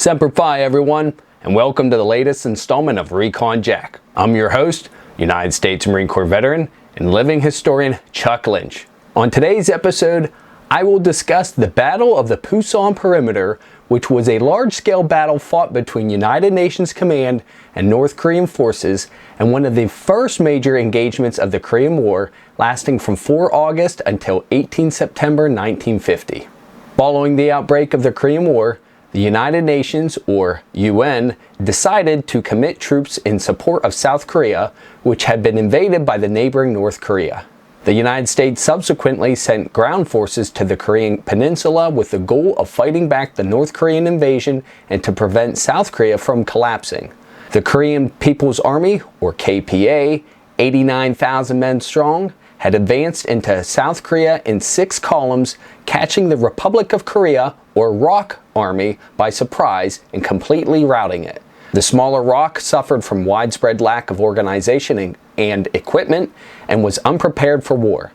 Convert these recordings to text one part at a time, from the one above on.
Semper Fi, everyone, and welcome to the latest installment of Recon Jack. I'm your host, United States Marine Corps veteran and living historian Chuck Lynch. On today's episode, I will discuss the Battle of the Pusan Perimeter, which was a large-scale battle fought between United Nations Command and North Korean forces, and one of the first major engagements of the Korean War, lasting from 4 August until 18 September 1950. Following the outbreak of the Korean War, the United Nations, or UN, decided to commit troops in support of South Korea, which had been invaded by the neighboring North Korea. The United States subsequently sent ground forces to the Korean peninsula with the goal of fighting back the North Korean invasion and to prevent South Korea from collapsing. The Korean People's Army, or KPA, 89,000 men strong, had advanced into South Korea in 6 columns, catching the Republic of Korea, or ROK Army, by surprise and completely routing it. The smaller ROK suffered from widespread lack of organization and equipment and was unprepared for war.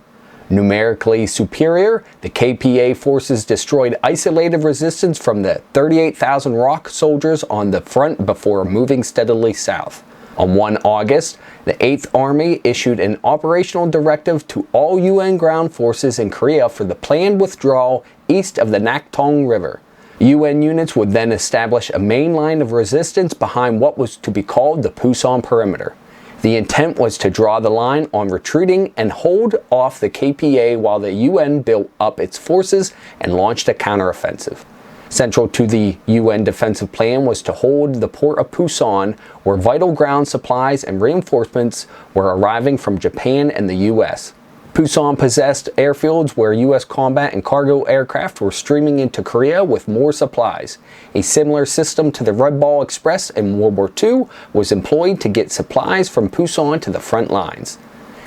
Numerically superior, the KPA forces destroyed isolated resistance from the 38,000 ROK soldiers on the front before moving steadily south. On 1 August, the 8th Army issued an operational directive to all UN ground forces in Korea for the planned withdrawal east of the Naktung River. UN units would then establish a main line of resistance behind what was to be called the Pusan Perimeter. The intent was to draw the line on retreating and hold off the KPA while the UN built up its forces and launched a counteroffensive. Central to the UN defensive plan was to hold the port of Pusan, where vital ground supplies and reinforcements were arriving from Japan and the US. Pusan possessed airfields where US combat and cargo aircraft were streaming into Korea with more supplies. A similar system to the Red Ball Express in World War II was employed to get supplies from Pusan to the front lines.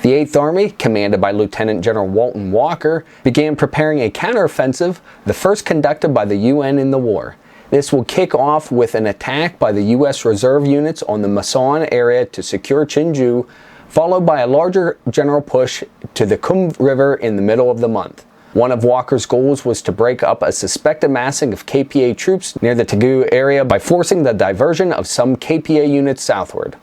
The 8th Army, commanded by Lieutenant General Walton Walker, began preparing a counteroffensive, the first conducted by the UN in the war. This will kick off with an attack by the US reserve units on the Masan area to secure Chinju, followed by a larger general push to the Kum River in the middle of the month. One of Walker's goals was to break up a suspected massing of KPA troops near the Taegu area by forcing the diversion of some KPA units southward.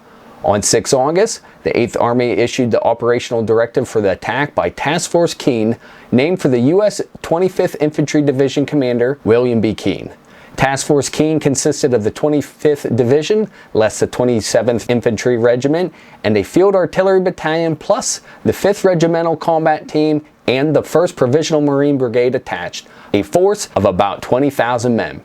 On 6 August, the 8th Army issued the operational directive for the attack by Task Force Keene, named for the U.S. 25th Infantry Division Commander William B. Keene. Task Force Keene consisted of the 25th Division, less the 27th Infantry Regiment, and a Field Artillery Battalion, plus the 5th Regimental Combat Team and the 1st Provisional Marine Brigade attached, a force of about 20,000 men.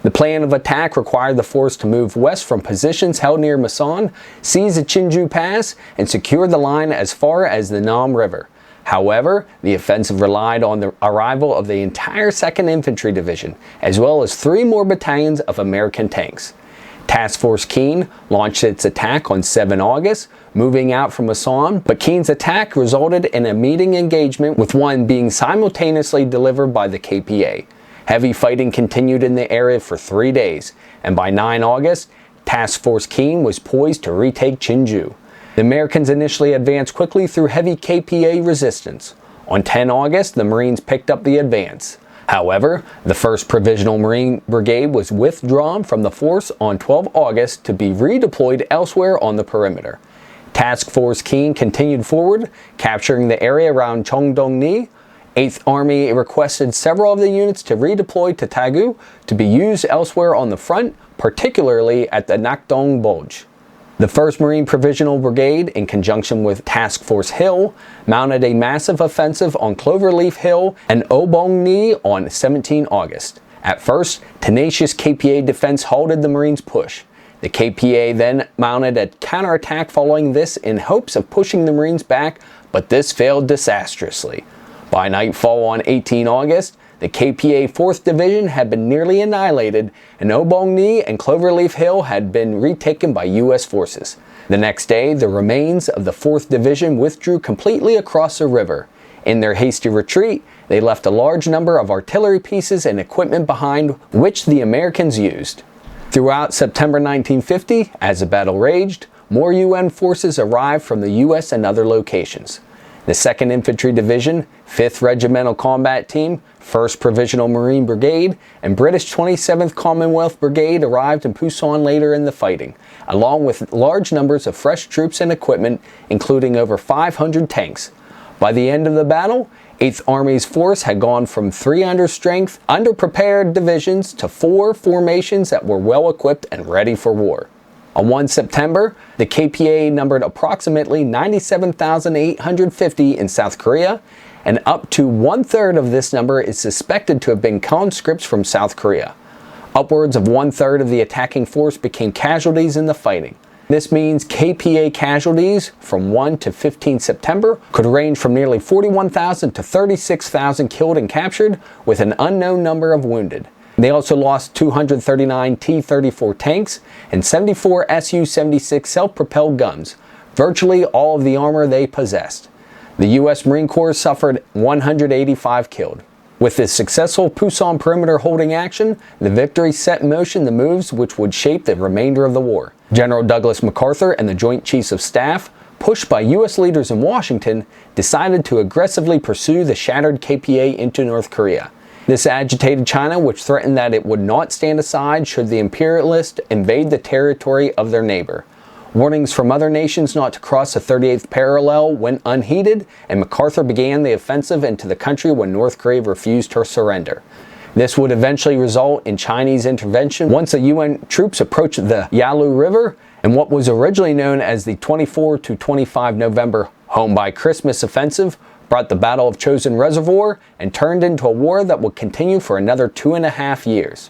The plan of attack required the force to move west from positions held near Masan, seize the Chinju Pass, and secure the line as far as the Nam River. However, the offensive relied on the arrival of the entire 2nd Infantry Division, as well as 3 more battalions of American tanks. Task Force Keene launched its attack on 7 August, moving out from Masan, but Keene's attack resulted in a meeting engagement, with one being simultaneously delivered by the KPA. Heavy fighting continued in the area for 3 days, and by 9 August, Task Force Keene was poised to retake Chinju. The Americans initially advanced quickly through heavy KPA resistance. On 10 August, the Marines picked up the advance. However, the 1st Provisional Marine Brigade was withdrawn from the force on 12 August to be redeployed elsewhere on the perimeter. Task Force Keene continued forward, capturing the area around Cheongdong-ni. 8th Army requested several of the units to redeploy to Taegu to be used elsewhere on the front, particularly at the Nakdong Bulge. The 1st Marine Provisional Brigade, in conjunction with Task Force Hill, mounted a massive offensive on Cloverleaf Hill and Obong-ni on 17 August. At first, tenacious KPA defense halted the Marines' push. The KPA then mounted a counterattack following this in hopes of pushing the Marines back, but this failed disastrously. By nightfall on 18 August, the KPA 4th Division had been nearly annihilated, and Obong-ni and Cloverleaf Hill had been retaken by U.S. forces. The next day, the remains of the 4th Division withdrew completely across the river. In their hasty retreat, they left a large number of artillery pieces and equipment behind, which the Americans used. Throughout September 1950, as the battle raged, more UN forces arrived from the U.S. and other locations. The 2nd Infantry Division, 5th Regimental Combat Team, 1st Provisional Marine Brigade, and British 27th Commonwealth Brigade arrived in Pusan later in the fighting, along with large numbers of fresh troops and equipment, including over 500 tanks. By the end of the battle, 8th Army's force had gone from 3 understrength, underprepared divisions to 4 formations that were well equipped and ready for war. On 1 September, the KPA numbered approximately 97,850 in South Korea, and up to 1/3 of this number is suspected to have been conscripts from South Korea. Upwards of 1/3 of the attacking force became casualties in the fighting. This means KPA casualties from 1 to 15 September could range from nearly 41,000 to 36,000 killed and captured, with an unknown number of wounded. They also lost 239 T-34 tanks and 74 Su-76 self-propelled guns, virtually all of the armor they possessed. The U.S. Marine Corps suffered 185 killed. With this successful Pusan Perimeter holding action, the victory set in motion the moves which would shape the remainder of the war. General Douglas MacArthur and the Joint Chiefs of Staff, pushed by U.S. leaders in Washington, decided to aggressively pursue the shattered KPA into North Korea. This agitated China, which threatened that it would not stand aside should the imperialists invade the territory of their neighbor. Warnings from other nations not to cross the 38th parallel went unheeded, and MacArthur began the offensive into the country when North Korea refused to surrender. This would eventually result in Chinese intervention once the UN troops approached the Yalu River, and what was originally known as the 24 to 25 November Home by Christmas offensive brought the Battle of Chosin Reservoir and turned into a war that would continue for another 2.5 years.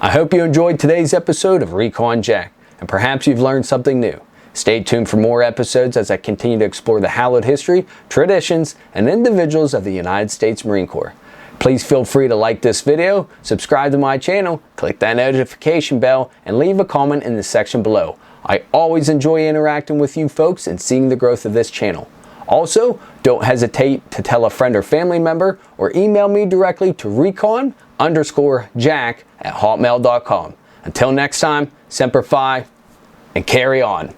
I hope you enjoyed today's episode of Recon Jack, and perhaps you've learned something new. Stay tuned for more episodes as I continue to explore the hallowed history, traditions, and individuals of the United States Marine Corps. Please feel free to like this video, subscribe to my channel, click that notification bell, and leave a comment in the section below. I always enjoy interacting with you folks and seeing the growth of this channel. Also, don't hesitate to tell a friend or family member or email me directly to recon_jack@hotmail.com. Until next time, Semper Fi, and carry on.